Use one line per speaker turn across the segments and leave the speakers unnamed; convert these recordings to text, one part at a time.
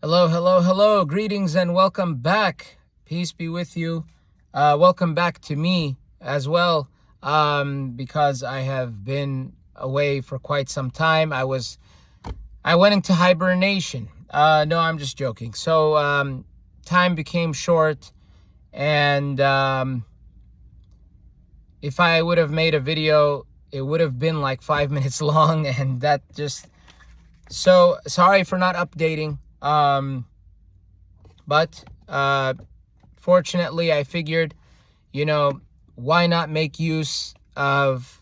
Hello, hello, hello. Greetings and welcome back. Peace be with you. Welcome back to me as well, because I have been away for quite some time. I went into hibernation. No, I'm just joking. So time became short, and if I would have made a video, it would have been like 5 minutes long, and that just... So sorry for not updating. But fortunately I figured, why not make use of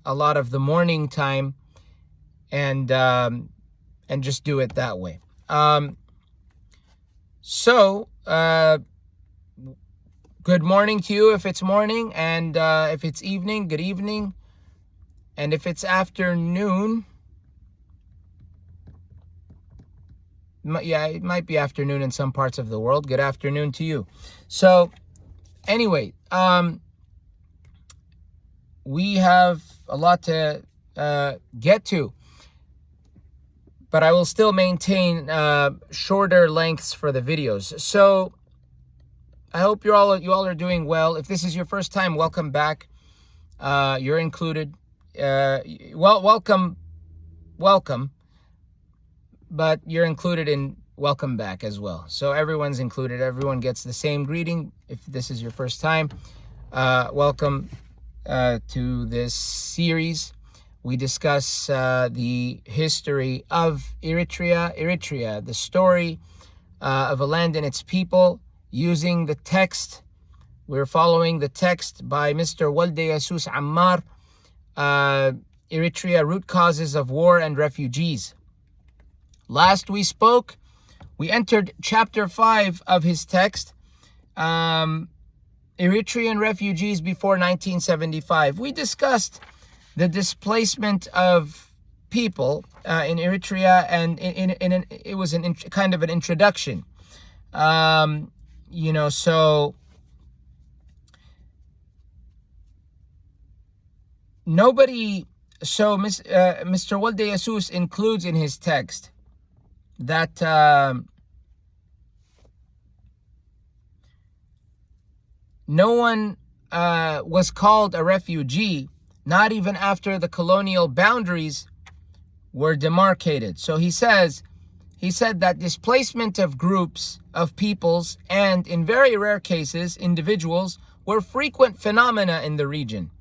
a lot of the morning time and just do it that way. So good morning to you if it's morning, and if it's evening, good evening, and if it's afternoon, yeah, it might be afternoon in some parts of the world. Good afternoon to you. So anyway, we have a lot to get to, but I will still maintain shorter lengths for the videos. So I hope you all are doing well. If this is your first time, welcome back. You're included. Welcome. But you're included in welcome back as well. So everyone's included. Everyone gets the same greeting. If this is your first time, welcome to this series. We discuss the history of Eritrea, the story of a land and its people, using the text. We're following the text by Mr. Walde Jesus Ammar, Eritrea, Root Causes of War and Refugees. Last we spoke, we entered chapter 5 of his text, Eritrean refugees before 1975. We discussed the displacement of people in Eritrea, and it was kind of an introduction. So nobody. So Mr. Walde Jesus includes in his text that no one was called a refugee, not even after the colonial boundaries were demarcated. So he said that displacement of groups of peoples, and in very rare cases individuals, were frequent phenomena in the region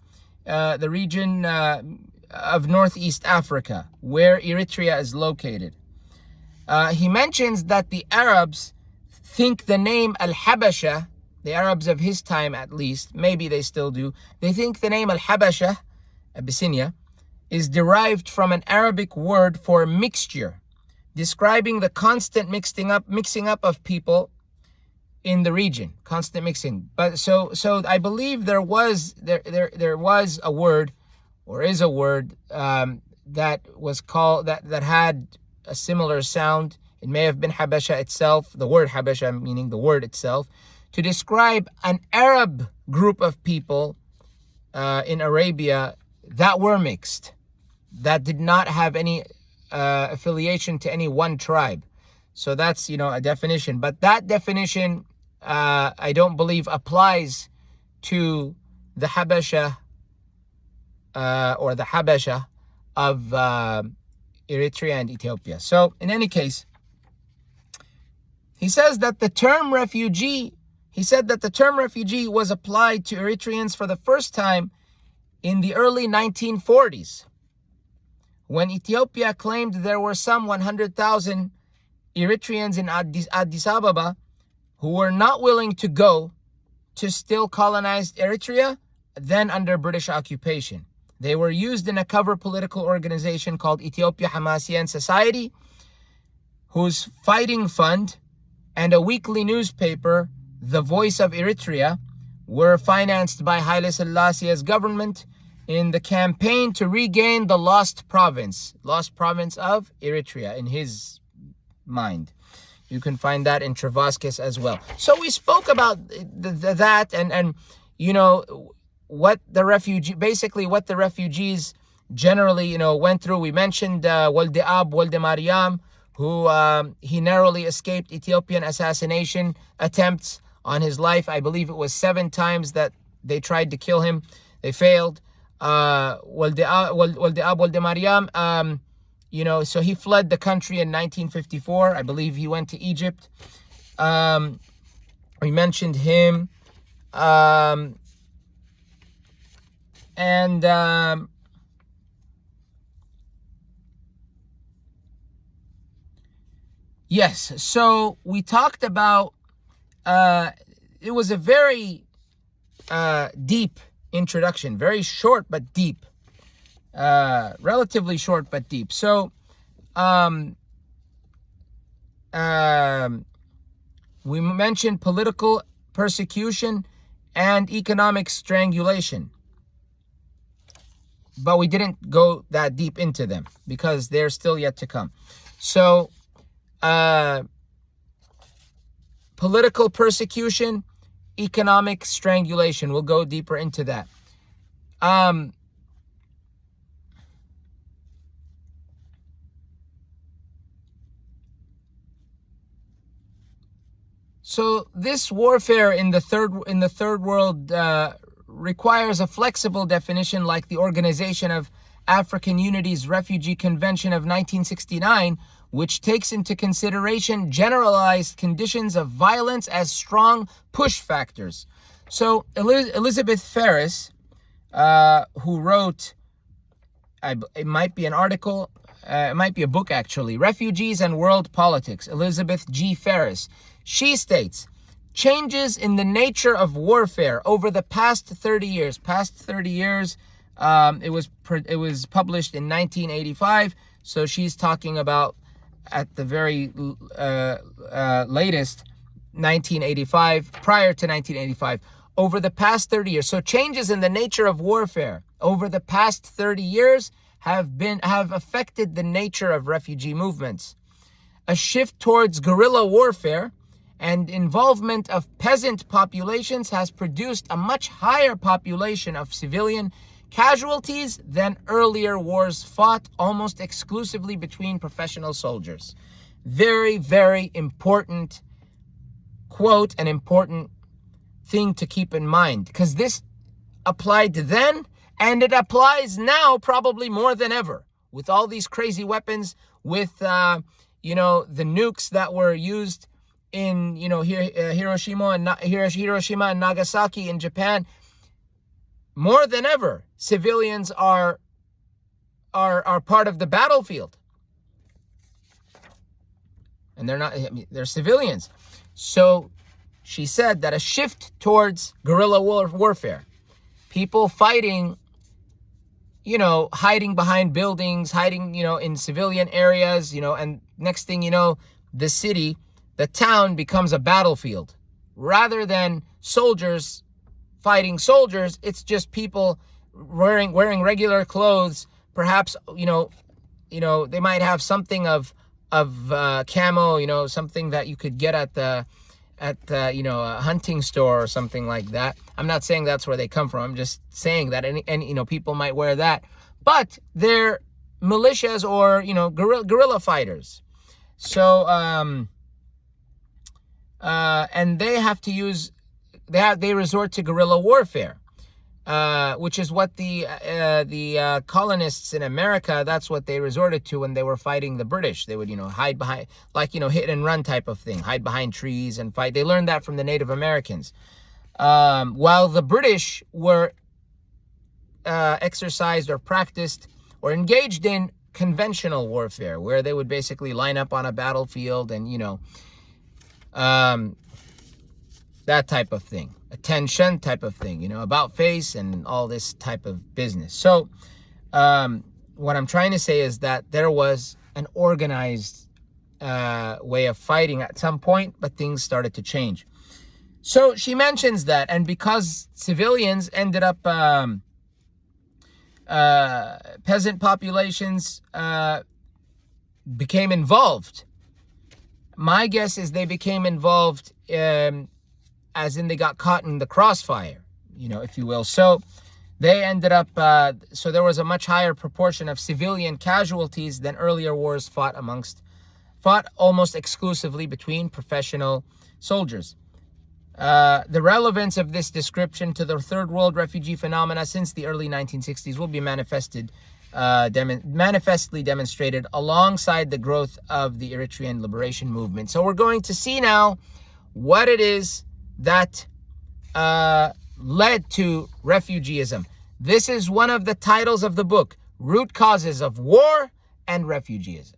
of Northeast Africa, where Eritrea is located. He mentions that the Arabs think the name Al-Habasha, the Arabs of his time at least, maybe they still do, they think the name Al-Habasha, Abyssinia, is derived from an Arabic word for mixture, describing the constant mixing up of people in the region, constant mixing. But so I believe there was a word, or is a word, that was called, that had a similar sound. It may have been Habasha itself, the word Habasha meaning the word itself, to describe an Arab group of people in Arabia that were mixed, that did not have any affiliation to any one tribe. So that's, a definition. But that definition, I don't believe applies to the Habasha or the Habasha of Eritrea and Ethiopia. So in any case, he said that the term refugee was applied to Eritreans for the first time in the early 1940s, when Ethiopia claimed there were some 100,000 Eritreans in Addis Ababa who were not willing to go to still colonized Eritrea, then under British occupation. They were used in a cover political organization called Ethiopia Hamasiyyan Society, whose fighting fund and a weekly newspaper, The Voice of Eritrea, were financed by Haile Selassie's government in the campaign to regain the lost province of Eritrea, in his mind. You can find that in Travaskis as well. So we spoke about that and what the refugees generally, went through. We mentioned Walde Ab, Walde Mariam, who he narrowly escaped Ethiopian assassination attempts on his life. I believe it was 7 times that they tried to kill him. They failed. Walde Ab, Walde Mariam, so he fled the country in 1954. I believe he went to Egypt. We mentioned him. Yes, so we talked about, it was a very deep introduction, very short but deep, relatively short but deep. So, we mentioned political persecution and economic strangulation, but we didn't go that deep into them because they're still yet to come. So, political persecution, economic strangulation. We'll go deeper into that. So this warfare in the third world requires a flexible definition, like the Organization of African Unity's Refugee Convention of 1969, which takes into consideration generalized conditions of violence as strong push factors. So Elizabeth Ferris, who wrote, it might be an article, it might be a book actually, Refugees and World Politics, Elizabeth G. Ferris, she states, changes in the nature of warfare over the past 30 years. It was published in 1985, so she's talking about at the very latest, 1985, prior to 1985, over the past 30 years. So changes in the nature of warfare over the past 30 years have affected the nature of refugee movements. A shift towards guerrilla warfare and involvement of peasant populations has produced a much higher population of civilian casualties than earlier wars fought almost exclusively between professional soldiers. Very, very important quote, an important thing to keep in mind, because this applied then and it applies now probably more than ever with all these crazy weapons, with the nukes that were used in Hiroshima and Nagasaki in Japan. More than ever, civilians are part of the battlefield, and they're civilians. So she said that a shift towards guerrilla warfare, people fighting, hiding behind buildings, hiding, in civilian areas, and next thing you know, the town becomes a battlefield. Rather than soldiers fighting soldiers, it's just people wearing regular clothes. Perhaps, they might have something of camo, something that you could get at a hunting store or something like that. I'm not saying that's where they come from. I'm just saying that any people might wear that, but they're militias or guerrilla fighters. So and they have to use they resort to guerrilla warfare, which is what the colonists in America, that's what they resorted to when they were fighting the British. They would, hide behind, hit and run type of thing, hide behind trees and fight. They learned that from the Native Americans. While the British were exercised or practiced or engaged in conventional warfare, where they would basically line up on a battlefield and, that type of thing, attention type of thing, about face and all this type of business. So what I'm trying to say is that there was an organized way of fighting at some point, but things started to change. So she mentions that, and because civilians ended up, peasant populations became involved. My guess is they became involved as in they got caught in the crossfire, if you will. So they ended up, so there was a much higher proportion of civilian casualties than earlier wars fought amongst fought almost exclusively between professional soldiers. The relevance of this description to the third world refugee phenomena since the early 1960s will be manifestly demonstrated alongside the growth of the Eritrean liberation movement. So we're going to see now what it is that led to refugeeism. This is one of the titles of the book, Root Causes of War and Refugees.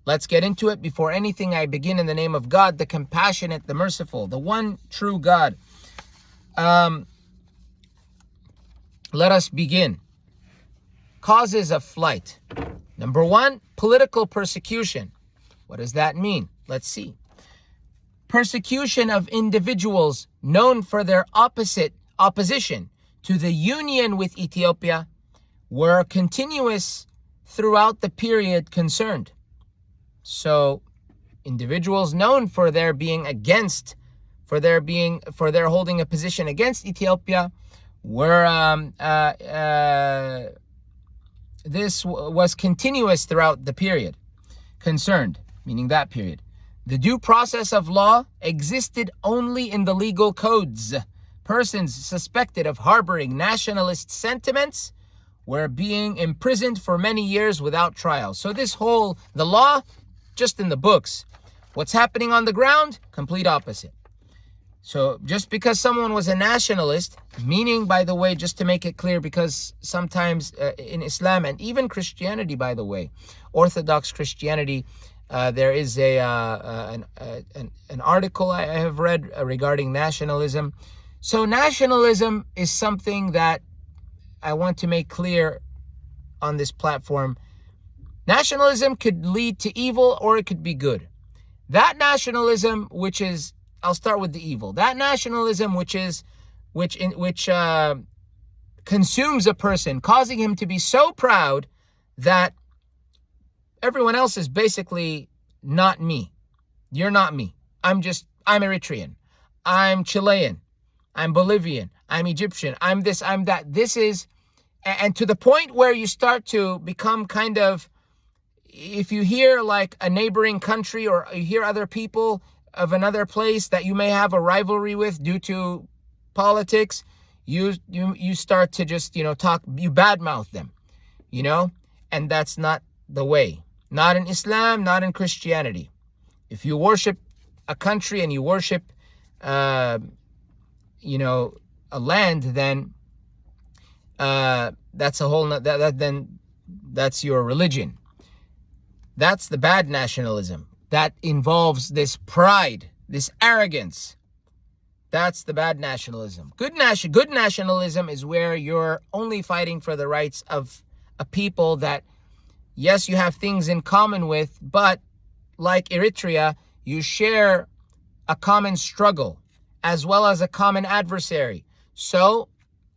Let's get into it. Before anything, I begin in the name of God, the compassionate, the merciful, the one true God. Let us begin. Causes of flight. Number one, political persecution. What does that mean? Let's see. Persecution of individuals known for their opposition to the union with Ethiopia were continuous throughout the period concerned. So individuals known for their holding a position against Ethiopia were this was continuous throughout the period concerned, meaning that period. The due process of law existed only in the legal codes. Persons suspected of harboring nationalist sentiments were being imprisoned for many years without trial. So the law, just in the books. What's happening on the ground? Complete opposite. So just because someone was a nationalist, meaning, by the way, just to make it clear, because sometimes in Islam and even Christianity, by the way, Orthodox Christianity, there is an article I have read regarding nationalism. So nationalism is something that I want to make clear on this platform. Nationalism could lead to evil or it could be good. That nationalism, which is, I'll start with the evil. That nationalism, which consumes a person, causing him to be so proud that everyone else is basically not me. You're not me. I'm Eritrean. I'm Chilean. I'm Bolivian. I'm Egyptian. I'm this, I'm that. This is, and to the point where you start to become kind of, if you hear like a neighboring country or you hear other people of another place that you may have a rivalry with due to politics, you start to just, talk, you badmouth them, and that's not the way. Not in Islam, not in Christianity. If you worship a country and you worship, a land, then that's a whole, then that's your religion. That's the bad nationalism. That involves this pride, this arrogance. That's the bad nationalism. Good nationalism is where you're only fighting for the rights of a people that, yes, you have things in common with, but like Eritrea, you share a common struggle as well as a common adversary. So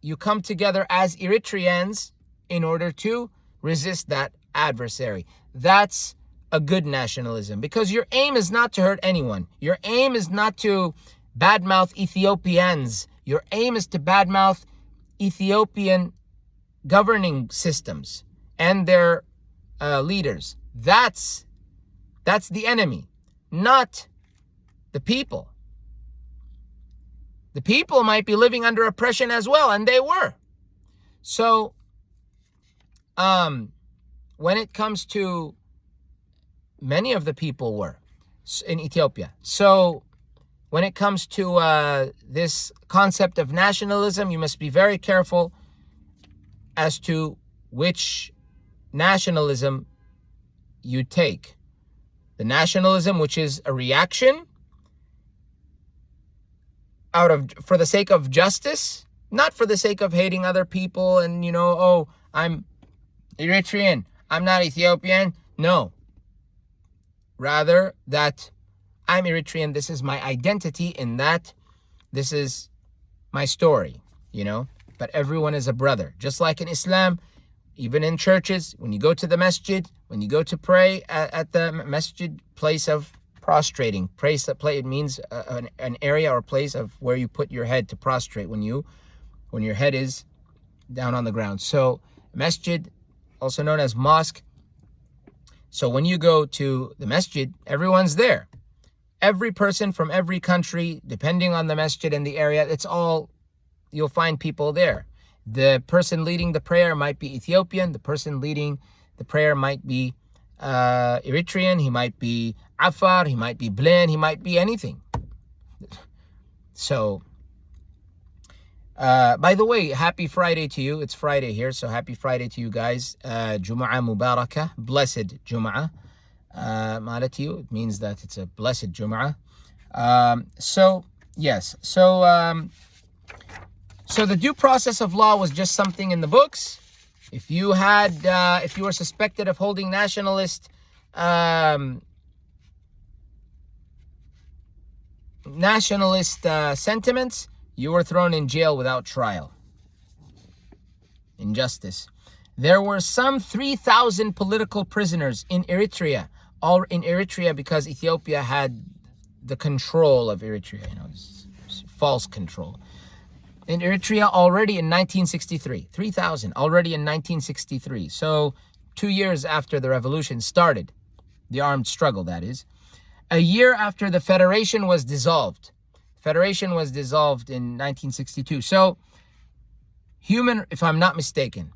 you come together as Eritreans in order to resist that adversary. That's a good nationalism, because your aim is not to hurt anyone. Your aim is not to badmouth Ethiopians. Your aim is to badmouth Ethiopian governing systems and their leaders. That's the enemy, not the people. The people might be living under oppression as well, and they were. So, when it comes to, many of the people were in Ethiopia. So, when it comes to this concept of nationalism, you must be very careful as to which nationalism you take. The nationalism which is a reaction for the sake of justice, not for the sake of hating other people and, I'm Eritrean, I'm not Ethiopian. No. Rather that I'm Eritrean, this is my identity, in that this is my story, But everyone is a brother. Just like in Islam, even in churches, when you go to the masjid, when you go to pray at the masjid, place of prostrating. It means an area or place of where you put your head to prostrate when your head is down on the ground. So masjid, also known as mosque, So when you go to the masjid, everyone's there. Every person from every country, depending on the masjid and the area, you'll find people there. The person leading the prayer might be Ethiopian. The person leading the prayer might be Eritrean. He might be Afar. He might be Blen. He might be anything. So, by the way, happy Friday to you. It's Friday here, so happy Friday to you guys. Jum'ah Mubarakah, blessed Jum'ah. Mala to you, it means that it's a blessed Jum'ah. So the due process of law was just something in the books. If you were suspected of holding nationalist sentiments, you were thrown in jail without trial. Injustice. There were some 3,000 political prisoners in Eritrea, all in Eritrea because Ethiopia had the control of Eritrea, it's false control. In Eritrea already in 1963, 3,000 already in 1963. So 2 years after the revolution started, the armed struggle, that is. A year after the federation was dissolved. Federation was dissolved in 1962. So if I'm not mistaken.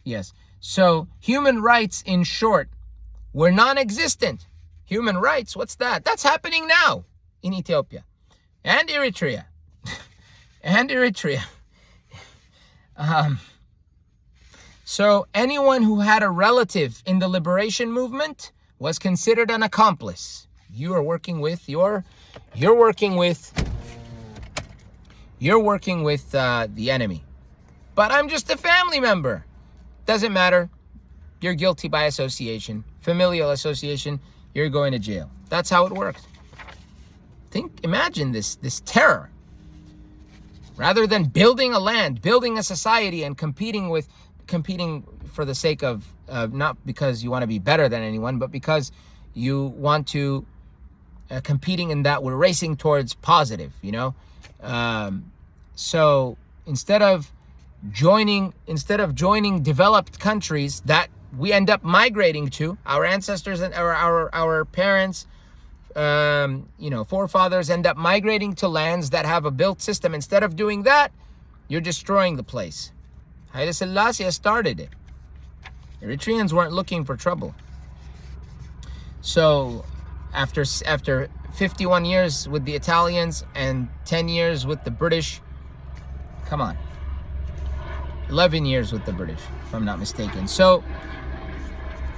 Yes. So human rights, in short, were non-existent. Human rights, what's that? That's happening now in Ethiopia and Eritrea. And Eritrea. So anyone who had a relative in the liberation movement was considered an accomplice. You're working with the enemy. But I'm just a family member. Doesn't matter. You're guilty by association, familial association. You're going to jail. That's how it worked. Imagine this terror. Rather than building a land, building a society, and competing for the sake of not because you want to be better than anyone, but because you want to competing in that we're racing towards positive. So instead of joining developed countries that we end up migrating to, our ancestors and our parents, forefathers end up migrating to lands that have a built system. Instead of doing that, you're destroying the place. Haile Selassie started it. Eritreans weren't looking for trouble. So after 51 years with the Italians and 10 years with the British, come on, 11 years with the British, if I'm not mistaken. So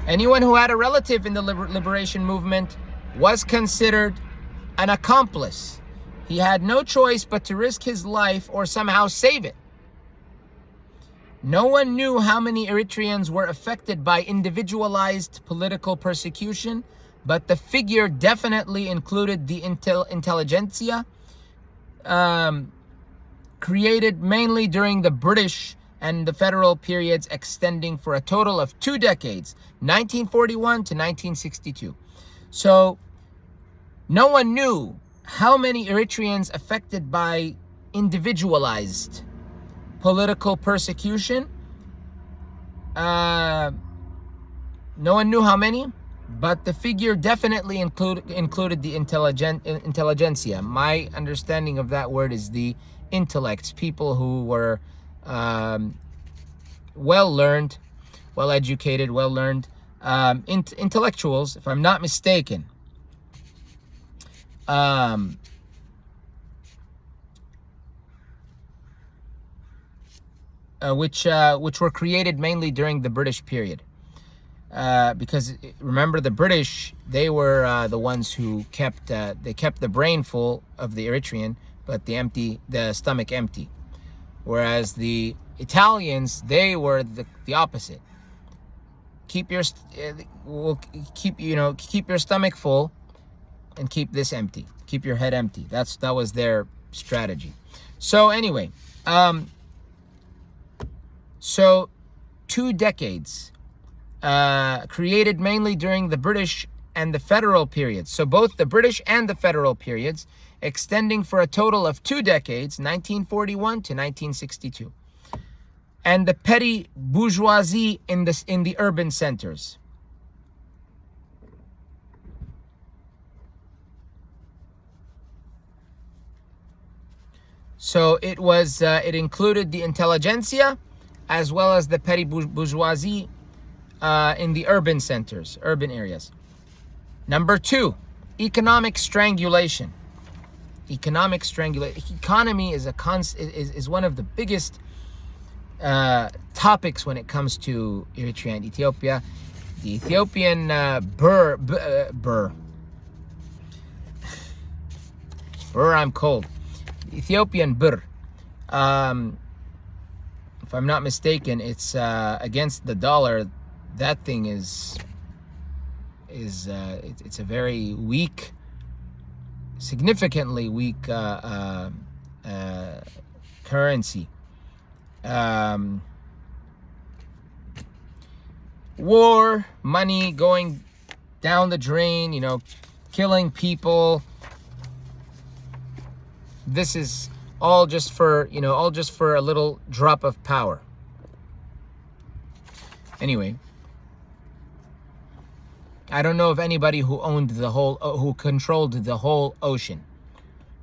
anyone who had a relative in the liberation movement was considered an accomplice. He had no choice but to risk his life or somehow save it. No one knew how many Eritreans were affected by individualized political persecution, but the figure definitely included the intelligentsia, created mainly during the British and the federal periods extending for a total of 2 decades, 1941 to 1962. So no one knew how many Eritreans affected by individualized political persecution. No one knew how many, but the figure definitely included the intelligentsia. My understanding of that word is the intellects, people who were well-learned, well-educated, well-learned, intellectuals, if I'm not mistaken. Which were created mainly during the British period. Because remember, the British, they were the ones who kept the brain full of the Eritrean, but the stomach empty. Whereas the Italians, they were the opposite. Keep your stomach full and keep this empty. Keep your head empty. That was their strategy. So anyway, so 2 decades, created mainly during the British and the federal periods. So both the British and the federal periods, extending for a total of 2 decades, 1941 to 1962. and the petty bourgeoisie in the urban centers. So it included the intelligentsia as well as the petty bourgeoisie in the urban centers, urban areas. Number 2, economic strangulation. Economic strangulation. Economy is one of the biggest topics when it comes to Eritrea and Ethiopia. The Ethiopian I'm cold. The Ethiopian birr. If I'm not mistaken, it's against the dollar. That thing it's a very weak, significantly weak currency. War, money going down the drain, killing people. This is all just for a little drop of power. Anyway, I don't know of anybody who controlled the whole ocean,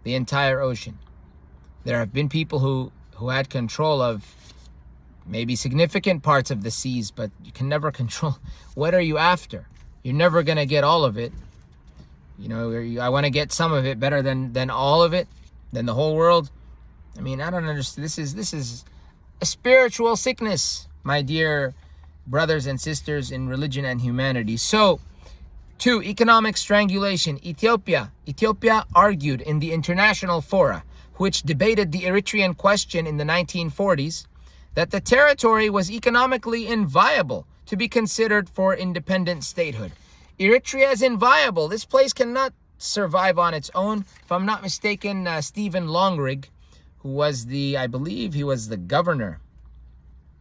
the entire ocean. There have been people who had control of maybe significant parts of the seas, but you can never control. What are you after? You're never gonna get all of it. I want to get some of it better than all of it, than the whole world. I mean, I don't understand. This is a spiritual sickness, my dear brothers and sisters in religion and humanity. So, 2, economic strangulation. Ethiopia argued in the international fora, which debated the Eritrean question in the 1940s, that the territory was economically inviable to be considered for independent statehood. Eritrea is inviable. This place cannot survive on its own. If I'm not mistaken, Stephen Longrig, who was I believe he was the governor.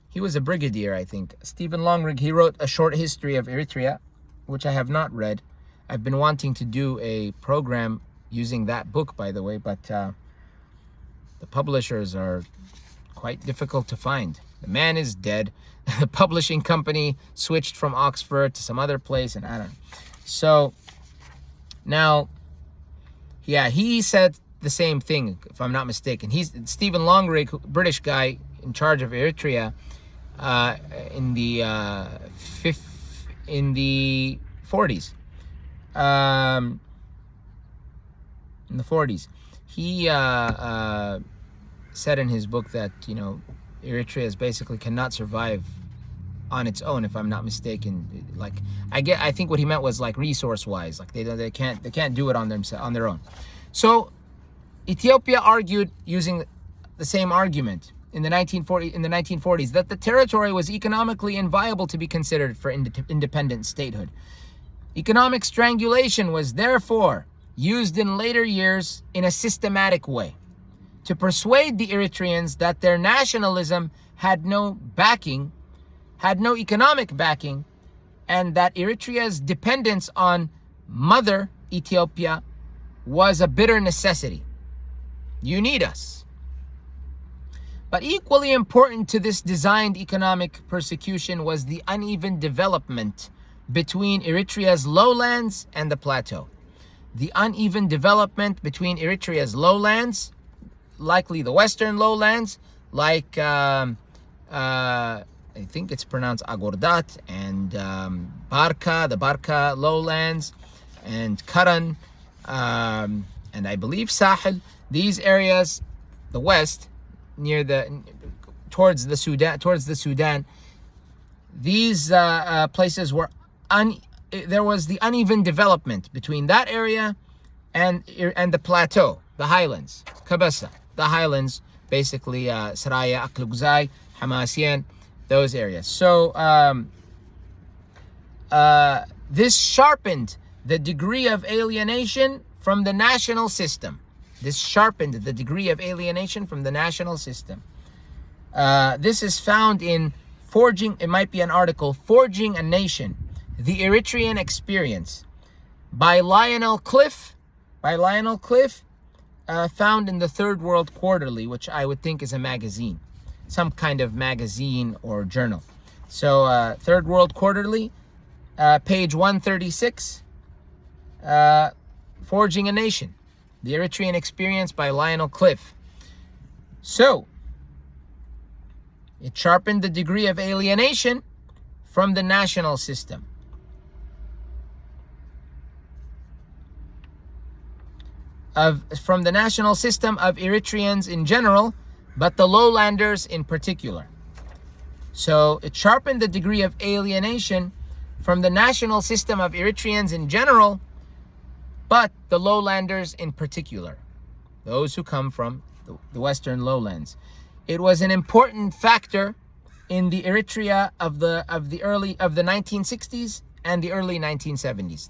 He was a brigadier, I think. Stephen Longrig, he wrote A Short History of Eritrea, which I have not read. I've been wanting to do a program using that book, by the way, but the publishers are quite difficult to find. The man is dead. The publishing company switched from Oxford to some other place, and I don't know. So now, yeah, he said the same thing, if I'm not mistaken. He's Stephen Longrig, British guy in charge of Eritrea in the 40s. In the 40s, he said in his book that Eritrea basically cannot survive on its own, if I'm not mistaken. Like I think what he meant was like resource-wise, like they can't do it on their own. So Ethiopia argued using the same argument in the 1940s that the territory was economically inviable to be considered for independent statehood. Economic strangulation was therefore used in later years in a systematic way to persuade the Eritreans that their nationalism had no economic backing, and that Eritrea's dependence on Mother Ethiopia was a bitter necessity. You need us. But equally important to this designed economic persecution was the uneven development between Eritrea's lowlands and the plateau. The uneven development between Eritrea's lowlands, likely the western lowlands, like I think it's pronounced Agordat, and Barka, the Barka lowlands, and Karan, and I believe Sahel. These areas, the west, towards the Sudan, these places were there was the uneven development between that area and the plateau, the highlands, Kabasa, the highlands, basically Saraya, Aklugzai, Hamasien, those areas. So this sharpened the degree of alienation from the national system. This is found in Forging, it might be an article, Forging a Nation, The Eritrean Experience, by Lionel Cliff, found in the Third World Quarterly, which I would think is a magazine. some kind of magazine or journal. So Third World Quarterly, page 136, Forging a Nation, The Eritrean Experience by Lionel Cliff. So, it sharpened the degree of alienation from the national system. From the national system of Eritreans in general, but the lowlanders in particular. So it sharpened the degree of alienation from the national system of Eritreans in general, but the lowlanders in particular, those who come from the western lowlands. It was an important factor in the Eritrea of the 1960s and the early 1970s.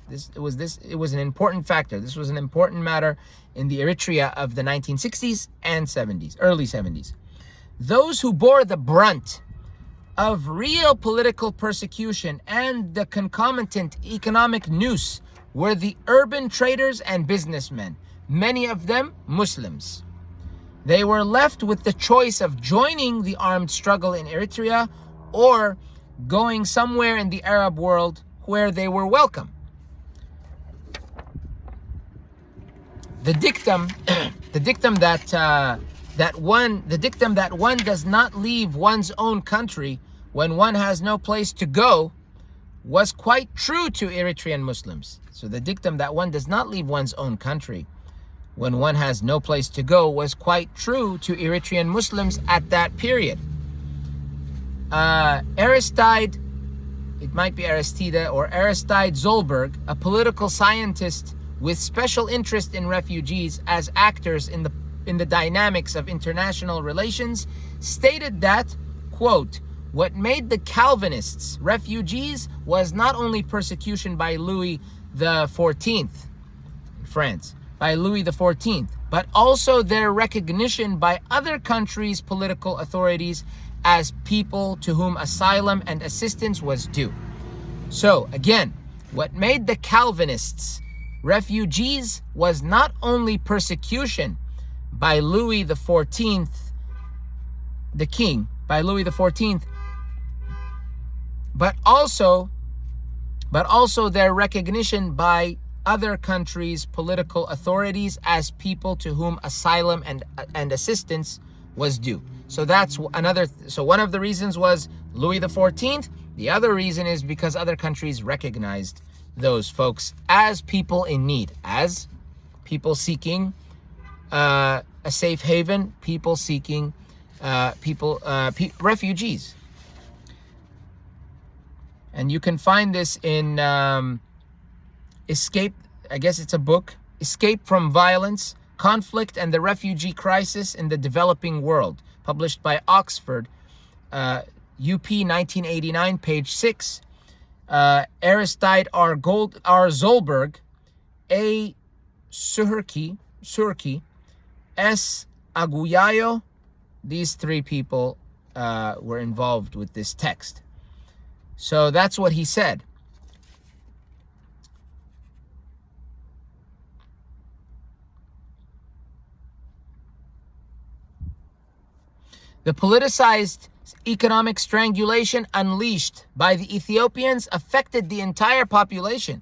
It was an important factor. This was an important matter in the Eritrea of the 1960s and 70s, early 70s. Those who bore the brunt of real political persecution and the concomitant economic noose were the urban traders and businessmen, many of them Muslims. They were left with the choice of joining the armed struggle in Eritrea or going somewhere in the Arab world where they were welcome. The dictum that one does not leave one's own country when one has no place to go was quite true to Eritrean Muslims. So the dictum that one does not leave one's own country when one has no place to go was quite true to Eritrean Muslims at that period. Aristide, it might be Aristide or Aristide Zolberg, a political scientist with special interest in refugees as actors in the dynamics of international relations, stated that, quote, what made the Calvinists refugees was not only persecution by Louis XIV in France, by Louis XIV, but also their recognition by other countries' political authorities as people to whom asylum and assistance was due. So again, what made the Calvinists refugees was not only persecution by Louis XIV, the king, by Louis XIV, but also their recognition by other countries' political authorities as people to whom asylum and assistance was due. So that's another. So one of the reasons was Louis XIV. The other reason is because other countries recognized those folks as people in need, as people seeking a safe haven, people seeking refugees. And you can find this in Escape, I guess it's a book, Escape from Violence, Conflict and the Refugee Crisis in the Developing World, published by Oxford, UP 1989, page 6. Aristide R. Zolberg, A. Surki, S. Aguyayo, these three people were involved with this text. So that's what he said. The politicized economic strangulation unleashed by the Ethiopians affected the entire population,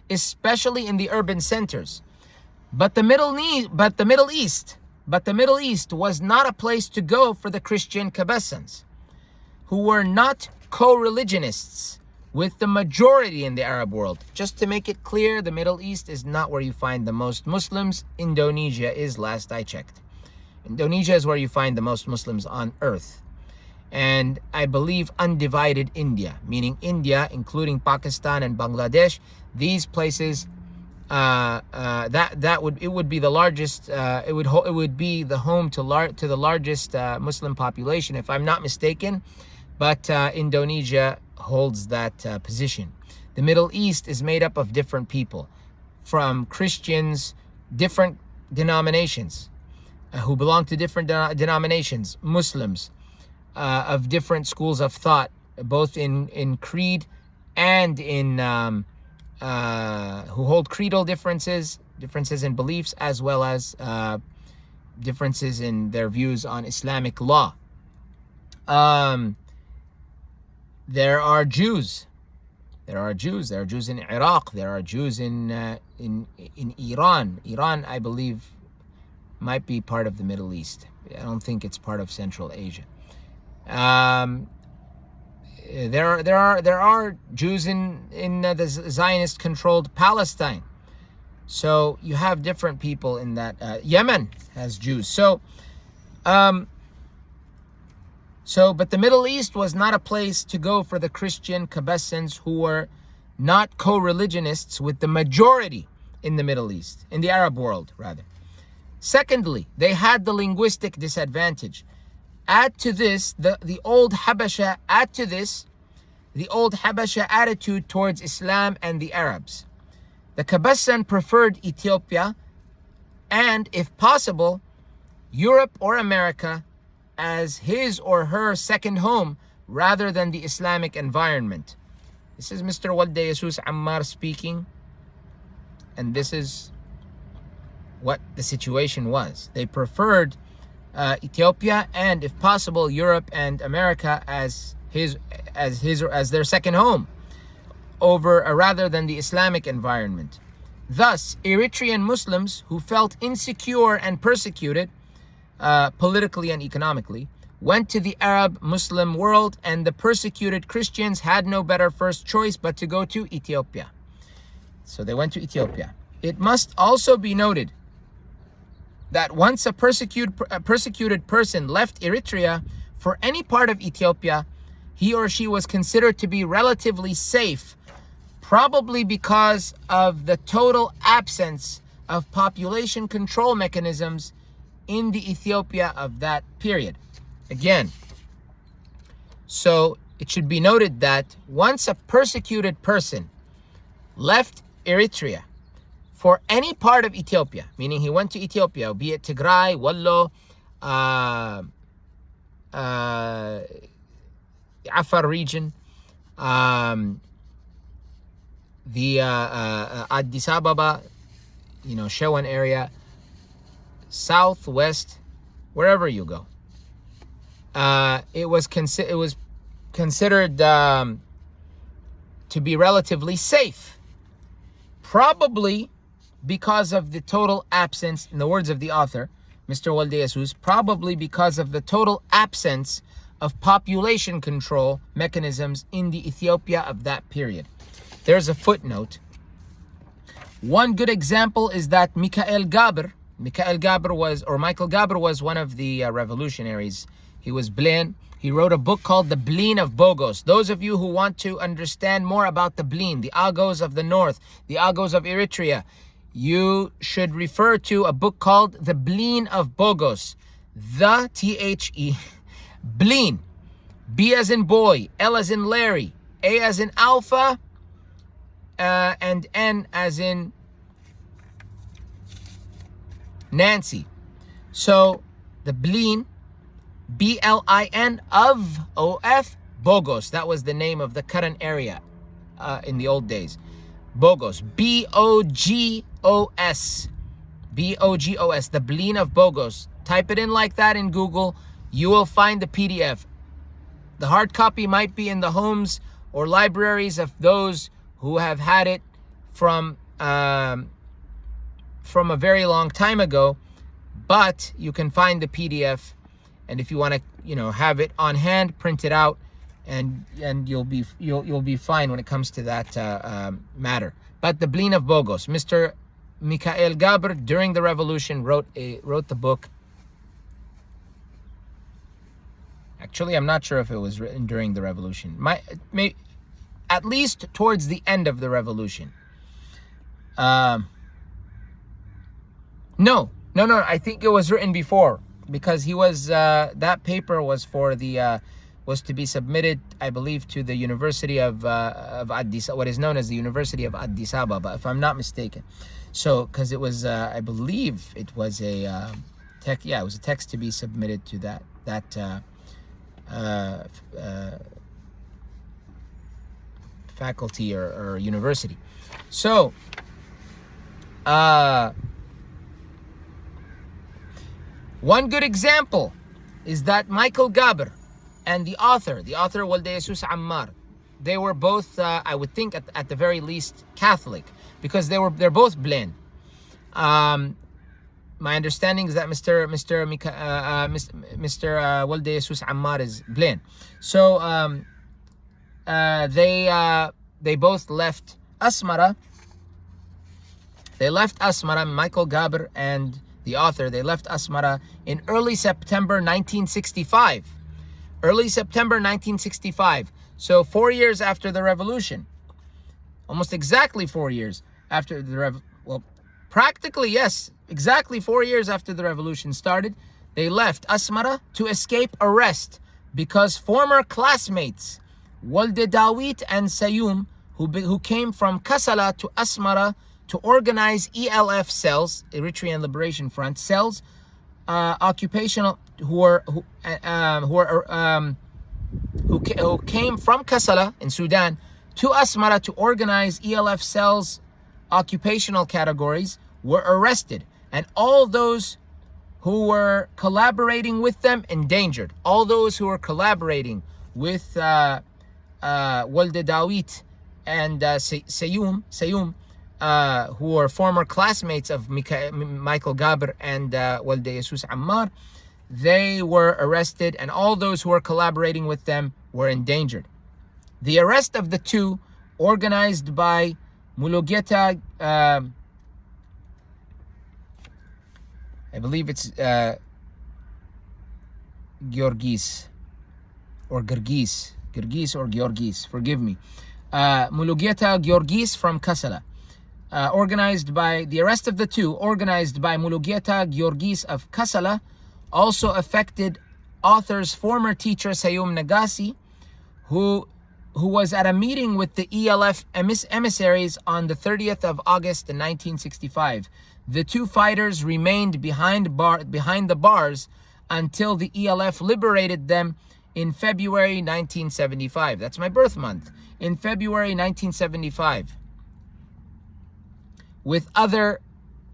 especially in the urban centers. But the Middle East was not a place to go for the Christian Kabessans, who were not co-religionists with the majority in the Arab world. Just to make it clear, the Middle East is not where you find the most Muslims. Indonesia is, last I checked. Indonesia is where you find the most Muslims on earth. And I believe undivided India, meaning India, including Pakistan and Bangladesh, these places, it would be the largest. It would be the home to the largest Muslim population, if I'm not mistaken. But Indonesia holds that position. The Middle East is made up of different people, from Christians, different denominations, who belong to different denominations, Muslims of different schools of thought, both in creed and in who hold creedal differences in beliefs, as well as differences in their views on Islamic law. There are Jews. There are Jews in Iraq. There are Jews in Iran. Iran, I believe, might be part of the Middle East. I don't think it's part of Central Asia. There are Jews in the Zionist-controlled Palestine. So you have different people in that. Yemen has Jews. But the Middle East was not a place to go for the Christian Kabessans who were not co-religionists with the majority in the Middle East, in the Arab world, rather. Secondly, they had the linguistic disadvantage. Add to this the old Habasha attitude towards Islam and the Arabs. The Kabessan preferred Ethiopia and, if possible, Europe or America as his or her second home rather than the Islamic environment. This is Mr. Walde Jesus Ammar speaking, and this is what the situation was. They preferred Ethiopia and, if possible, Europe and America as their second home rather than the Islamic environment. Thus, Eritrean Muslims who felt insecure and persecuted politically and economically went to the Arab Muslim world, and the persecuted Christians had no better first choice but to go to Ethiopia. So they went to Ethiopia. It must also be noted that once a persecuted person left Eritrea for any part of Ethiopia, he or she was considered to be relatively safe, probably because of the total absence of population control mechanisms in the Ethiopia of that period. Again, so it should be noted that once a persecuted person left Eritrea for any part of Ethiopia, meaning he went to Ethiopia, be it Tigray, Wallo, Afar region, the Addis Ababa, Shewan area, southwest, wherever you go. It was considered to be relatively safe, probably because of the total absence, in the words of the author, Mr. Walde Jesus, probably because of the total absence of population control mechanisms in the Ethiopia of that period. There's a footnote. One good example is that Michael Gaber was one of the revolutionaries. He was Blaine. He wrote a book called The Blaine of Bogos. Those of you who want to understand more about the Blaine, the Agos of the North, the Agos of Eritrea, you should refer to a book called The Blaine of Bogos. The T-H-E, Blaine. B as in boy, L as in Larry, A as in alpha, and N as in Nancy. So the Blaine, B-L-I-N of O-F, Bogos. That was the name of the current area in the old days. Bogos, B-O-G-O-S, B-O-G-O-S, the Blaine of Bogos. Type it in like that in Google. You will find the PDF. The hard copy might be in the homes or libraries of those who have had it from a very long time ago, but you can find the PDF, and if you want to, have it on hand, print it out, and you'll be fine when it comes to that matter. But the Blaine of Bogos, Mr. Michael Gaber, during the revolution, wrote the book. Actually, I'm not sure if it was written during the revolution. At least towards the end of the revolution. No. I think it was written before, because he was that paper was for the was to be submitted, I believe, to the University of Addis, what is known as the University of Addis Ababa, if I'm not mistaken. So, because it was, I believe, it was a it was a text to be submitted to that faculty or university. So, one good example is that Michael Gaber and the author Walde Jesus Ammar. They were both, I would think, at the very least, Catholic, because they're both blind. My understanding is that Mr. Walde Jesus Ammar is blind. So they both left Asmara. They left Asmara, Michael Gaber and the author, they left Asmara in early September 1965. Early September 1965. So 4 years after the revolution. Almost exactly 4 years after the practically, yes, exactly 4 years after the revolution started, they left Asmara to escape arrest because former classmates Walde Dawit and Sayum, who came from Kassala to Asmara to organize ELF cells, Eritrean Liberation Front cells, occupational who came from Kassala in Sudan to Asmara to organize ELF cells, occupational categories, were arrested, and all those who were collaborating with them endangered. All those who were collaborating with Walde Dawit and Sayum, who were former classmates of Michael Gaber and Walde Jesus Ammar, they were arrested, and all those who were collaborating with them were endangered. The arrest of the two, organized by Mulugeta, I believe it's Georgis or Gergis or Georgis, forgive me. Mulugeta Georgis from Kassala. The arrest of the two, organized by Mulugeta Georgis of Kassala, also affected author's former teacher Sayum Nagasi, who was at a meeting with the ELF emissaries on the 30th of August in 1965. The two fighters remained behind the bars until the ELF liberated them in February 1975. That's my birth month. In February 1975. With other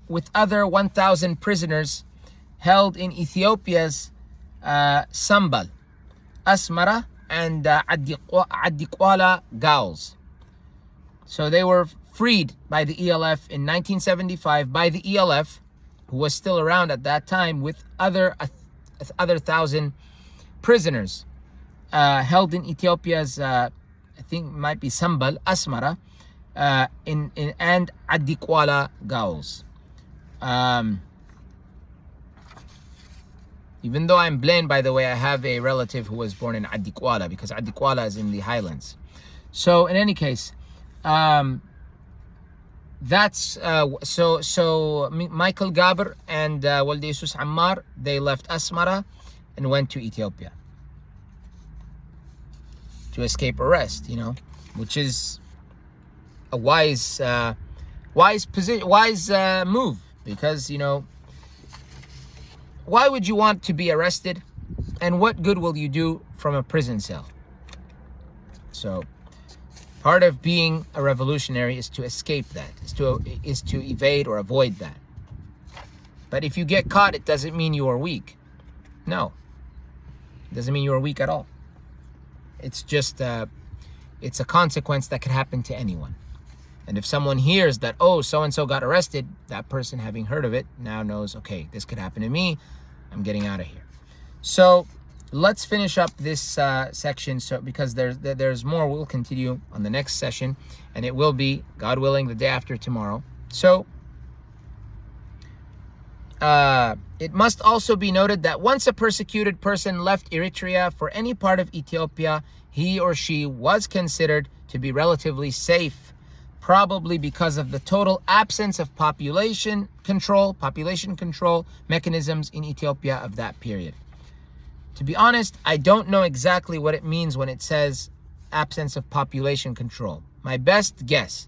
1,000 prisoners held in Ethiopia's Sambal, Asmara, and Adikwala Gauls. So they were freed by the ELF in 1975, by the ELF, who was still around at that time, with other 1,000 prisoners held in Ethiopia's, I think it might be Sambal, Asmara, and Adikwala Gauls. Even though I'm blind, by the way, I have a relative who was born in Adikwala, because Adikwala is in the highlands. So in any case, that's so Michael Gaber and Walde Jesus Ammar, they left Asmara and went to Ethiopia to escape arrest, which is a wise move, because why would you want to be arrested, and what good will you do from a prison cell? So part of being a revolutionary is to escape that, is to evade or avoid that. But if you get caught, it doesn't mean you are weak. No, it doesn't mean you are weak at all. It's just it's a consequence that could happen to anyone. And if someone hears that, oh, so-and-so got arrested, that person, having heard of it, now knows, okay, this could happen to me. I'm getting out of here. So let's finish up this section, because there's more. We'll continue on the next session, and it will be, God willing, the day after tomorrow. So it must also be noted that once a persecuted person left Eritrea for any part of Ethiopia, he or she was considered to be relatively safe, probably because of the total absence of population control mechanisms in Ethiopia of that period. To be honest, I don't know exactly what it means when it says absence of population control. My best guess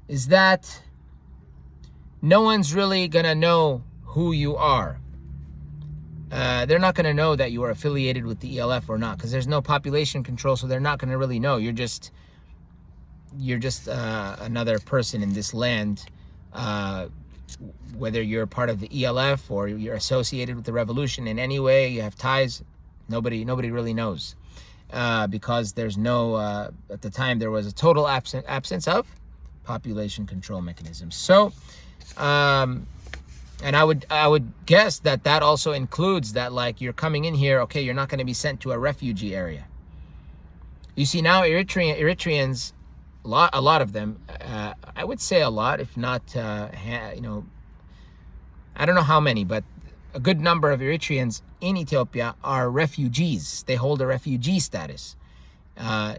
is that no one's really gonna know who you are. They're not gonna know that you are affiliated with the ELF or not, because there's no population control, so they're not gonna really know. You're just another person in this land, whether you're part of the ELF or you're associated with the revolution in any way, you have ties, Nobody really knows, because there's no at the time there was a total absence of population control mechanisms. So, and I would guess that also includes that, like, you're coming in here, okay, you're not going to be sent to a refugee area. You see, now Eritreans, a lot of them, I would say a lot, if not, I don't know how many, but a good number of Eritreans in Ethiopia are refugees. They hold a refugee status,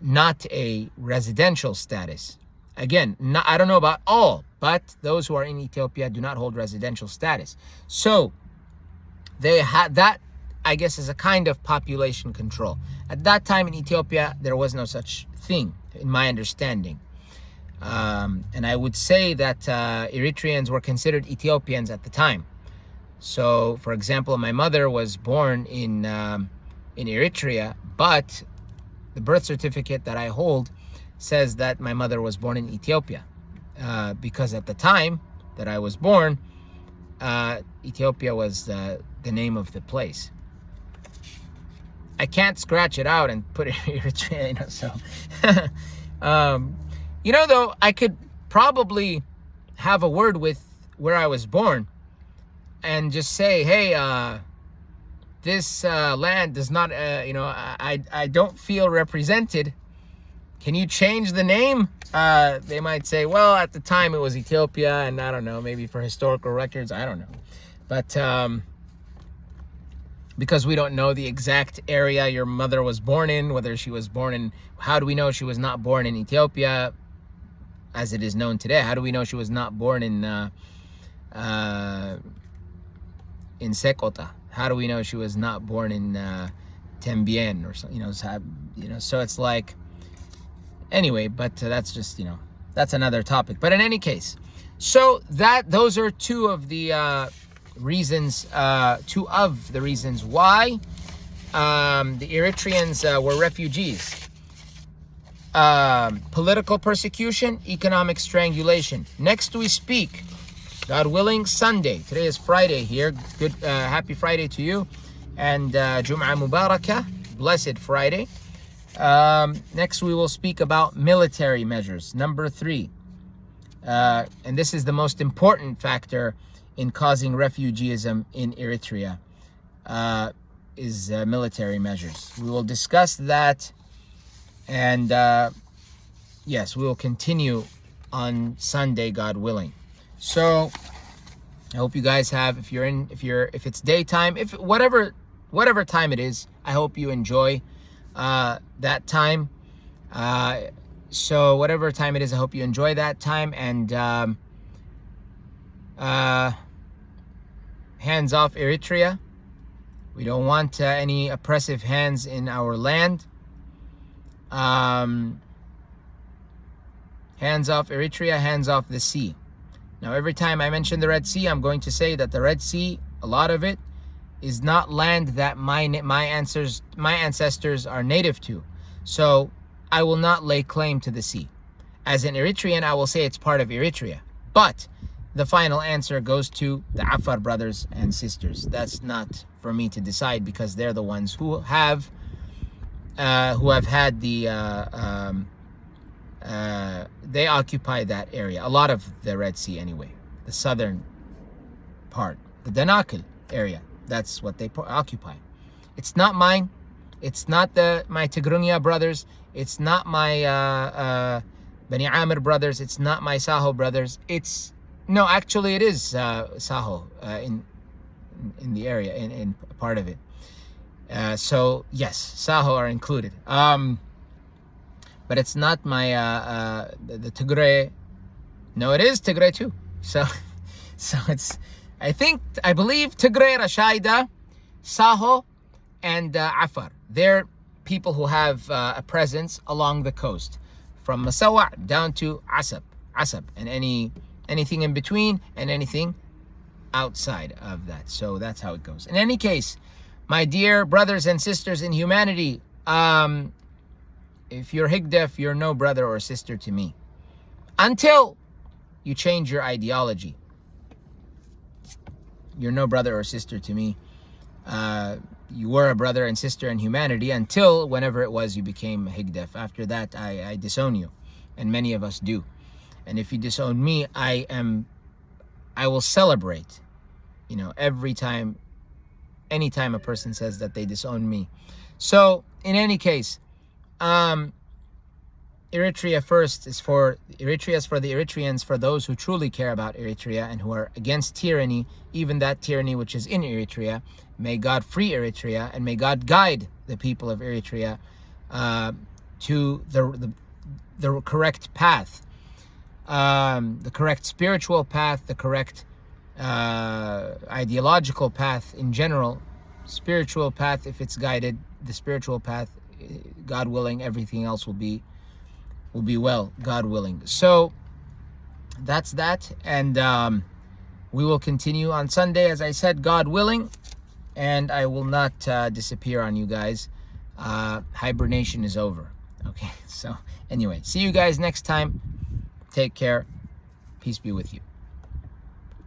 not a residential status. Again, I don't know about all, but those who are in Ethiopia do not hold residential status. So they had that, I guess, as a kind of population control. At that time in Ethiopia, there was no such thing, in my understanding. And I would say that Eritreans were considered Ethiopians at the time. So, for example, my mother was born in Eritrea, but the birth certificate that I hold says that my mother was born in Ethiopia, because at the time that I was born, Ethiopia was the name of the place. I can't scratch it out and put it in Eritrea, so. Though, I could probably have a word with where I was born and just say, hey, this land does not, I don't feel represented. Can you change the name? They might say, well, at the time it was Ethiopia, and I don't know, maybe for historical records, I don't know. But because we don't know the exact area your mother was born in, whether she was born in, how do we know she was not born in Ethiopia as it is known today? How do we know she was not born in Sekota? How do we know she was not born in Tembien or something? So it's like, anyway, but that's just, that's another topic. But in any case, so those are two of the reasons why the Eritreans were refugees. Political persecution, economic strangulation. Next we speak, God willing, Sunday. Today is Friday here. Good, happy Friday to you, and Jum'ah Mubarakah, blessed Friday. Next we will speak about military measures. Number 3, and this is the most important factor in causing refugeeism in Eritrea, is military measures. We will discuss that, and yes, we will continue on Sunday, God willing. So I hope you guys have, if it's daytime, if whatever time it is, I hope you enjoy that time. So whatever time it is, I hope you enjoy that time, and hands off Eritrea. We don't want any oppressive hands in our land. Hands off Eritrea, hands off the sea. Now, every time I mention the Red Sea, I'm going to say that the Red Sea, a lot of it, is not land that my ancestors are native to. So I will not lay claim to the sea. As an Eritrean, I will say it's part of Eritrea. But the final answer goes to the Afar brothers and sisters. That's not for me to decide, because they're the ones who have had the they occupy that area, a lot of the Red Sea anyway, the southern part, the Danakil area. That's what they occupy. It's not mine. It's not my Tigrunya brothers. It's not my Bani Amir brothers. It's not my Saho brothers. No, actually it is Saho in the area, in part of it. So yes, Saho are included. But it's not my the Tigray. No, it is Tigray too. So it's, I believe Tigray, Rashaida, Saho, and Afar. They're people who have a presence along the coast, from Masawa down to Asab, and anything in between, and anything outside of that. So that's how it goes. In any case, my dear brothers and sisters in humanity, if you're Higdef, you're no brother or sister to me, until you change your ideology. You're no brother or sister to me. you were a brother and sister in humanity until whenever it was you became higdef. After that, I disown you, and many of us do. And if you disown me, I will celebrate, every time, anytime a person says that they disown me. So in any case, Eritrea is for the Eritreans, for those who truly care about Eritrea and who are against tyranny, even that tyranny which is in Eritrea. May God free Eritrea, and may God guide the people of Eritrea to the correct path, the correct spiritual path, the correct ideological path in general. Spiritual path, if it's guided, the spiritual path, God willing, everything else will be well, God willing. So that's that, and we will continue on Sunday, as I said, God willing, and I will not disappear on you guys. Hibernation is over. Okay, so anyway, see you guys next time. Take care. Peace be with you.